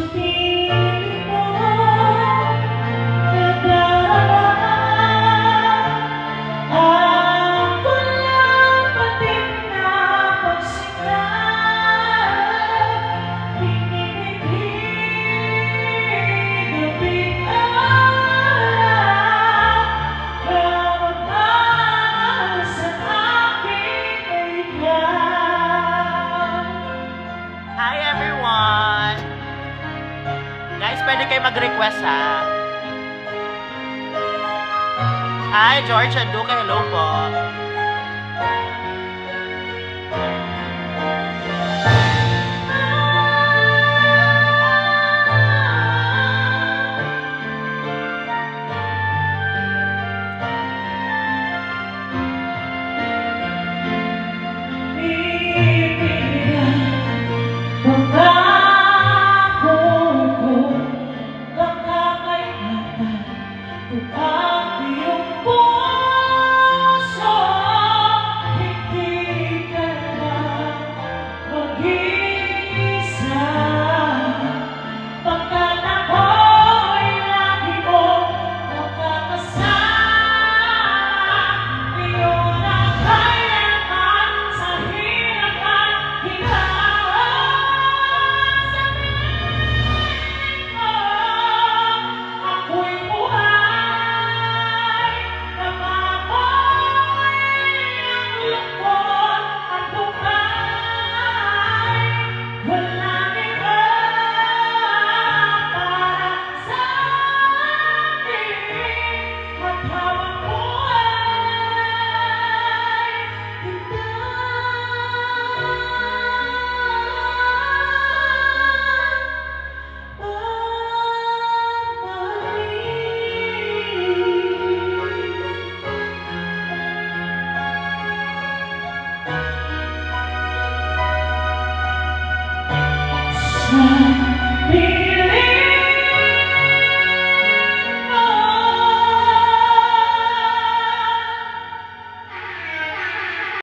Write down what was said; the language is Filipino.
piling mo nadarama. Ako lang patim na pagsinag, pinipili gabing araw, kamagmahal sa aking ikaw. Hi everyone! Guys, pwede kayo mag-request ha? Hi George and Duke, hello po. Pangako ko, baka may hatag kung ang iyong puso, hindi ka na mag-iisa. Pagkat ako'y lagi mong makakasama, iyon ang kailanman sa hirap at ginawa. Ako'y buhay na mamoy ang lungkot at bukay. Walang iba para sa akin at habang buhay kita sa piling